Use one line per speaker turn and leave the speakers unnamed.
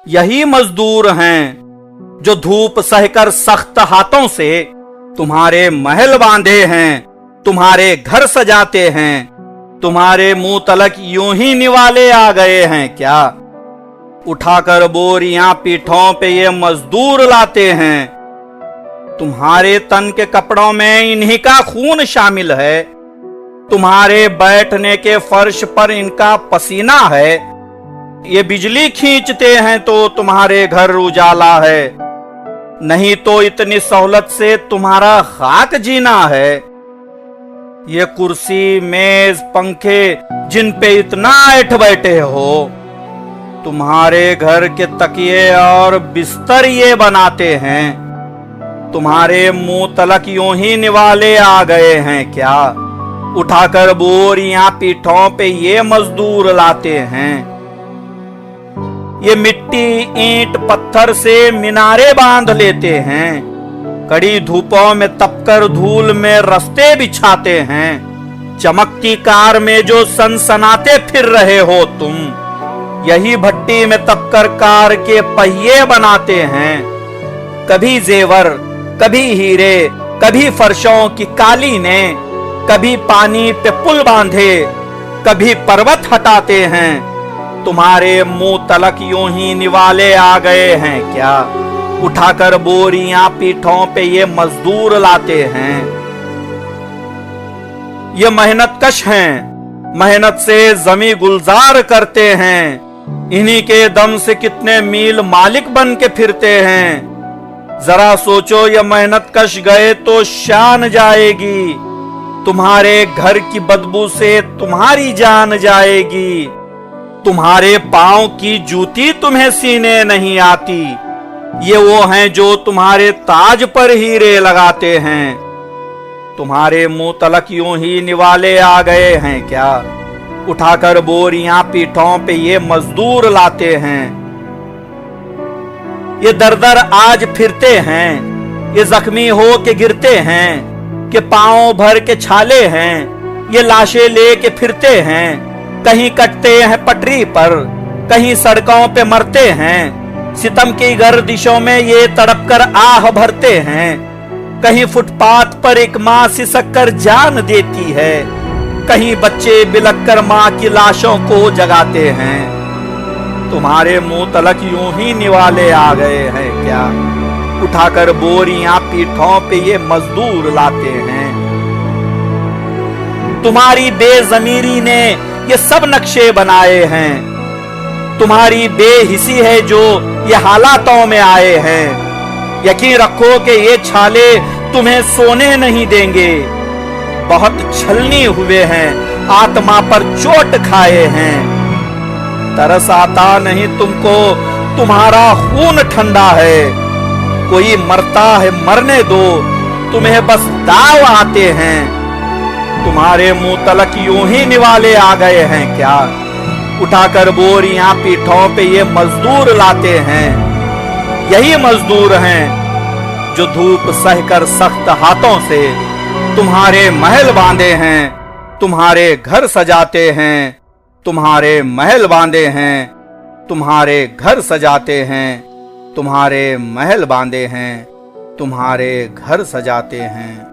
यही मजदूर हैं जो धूप सहकर सख्त हाथों से तुम्हारे महल बांधे हैं, तुम्हारे घर सजाते हैं। तुम्हारे मुंह तलक यूं ही निवाले आ गए हैं क्या? उठाकर बोरियां पीठों पे ये मजदूर लाते हैं। तुम्हारे तन के कपड़ों में इन्हीं का खून शामिल है, तुम्हारे बैठने के फर्श पर इनका पसीना है। ये बिजली खींचते हैं तो तुम्हारे घर उजाला है, नहीं तो इतनी सहूलत से तुम्हारा खाक जीना है। ये कुर्सी मेज पंखे जिन पे इतना ऐठ बैठे हो, तुम्हारे घर के तकिए और बिस्तर ये बनाते हैं। तुम्हारे मुंह तलक यूं ही निवाले आ गए हैं क्या? उठाकर बोरियां पीठों पे ये मजदूर लाते हैं। ये मिट्टी ईंट पत्थर से मीनारे बांध लेते हैं, कड़ी धूपों में तपकर धूल में रास्ते बिछाते हैं। चमकती कार में जो सनसनाते फिर रहे हो तुम, यही भट्टी में तपकर कार के पहिए बनाते हैं। कभी जेवर, कभी हीरे, कभी फर्शों की कालीनें, कभी पानी पे पुल बांधे, कभी पर्वत हटाते हैं। तुम्हारे मुंह तलक यूं ही निवाले आ गए हैं क्या? उठाकर बोरियां पीठों पे ये मजदूर लाते हैं। ये मेहनत कश हैं, मेहनत से जमी गुलजार करते हैं। इन्हीं के दम से कितने मील मालिक बन के फिरते हैं। जरा सोचो, ये मेहनत कश गए तो शान जाएगी। तुम्हारे घर की बदबू से तुम्हारी जान जाएगी। तुम्हारे पांव की जूती तुम्हें सीने नहीं आती। ये वो हैं जो तुम्हारे ताज पर हीरे लगाते हैं। तुम्हारे मुंह तलक यूं ही निवाले आ गए हैं क्या? उठाकर बोरियां पीठों पे ये मजदूर लाते हैं। ये दर दर आज फिरते हैं, ये जख्मी हो के गिरते हैं, कि पांव भर के छाले हैं। ये लाशें लेके फिरते हैं, कहीं कटते हैं पटरी पर, कहीं सड़कों पे मरते हैं। सितम की गर्दिशों में ये तड़प कर आह भरते हैं। कहीं फुटपाथ पर एक माँ सिसक कर जान देती है, कहीं बच्चे बिलक कर माँ की लाशों को जगाते हैं। तुम्हारे मुंह तलक यूं ही निवाले आ गए हैं क्या? उठाकर बोरियां पीठों पे ये मजदूर लाते हैं। तुम्हारी बेजमीरी ने ये सब नक्शे बनाए हैं। तुम्हारी बेहिसी है जो ये हालातों में आए हैं। यकीन रखो कि ये छाले तुम्हें सोने नहीं देंगे। बहुत छलनी हुए हैं, आत्मा पर चोट खाए हैं। तरस आता नहीं तुमको, तुम्हारा खून ठंडा है। कोई मरता है मरने दो, तुम्हें बस दाव आते हैं। तुम्हारे मुंह तलक यूं ही निवाले आ गए हैं क्या? उठाकर बोरियां पीठों पे ये मजदूर लाते हैं। यही मजदूर हैं जो धूप सहकर सख्त हाथों से तुम्हारे महल बांधे हैं, तुम्हारे घर सजाते हैं। तुम्हारे महल बांधे हैं, तुम्हारे घर सजाते हैं। तुम्हारे महल बांधे हैं, तुम्हारे घर सजाते हैं।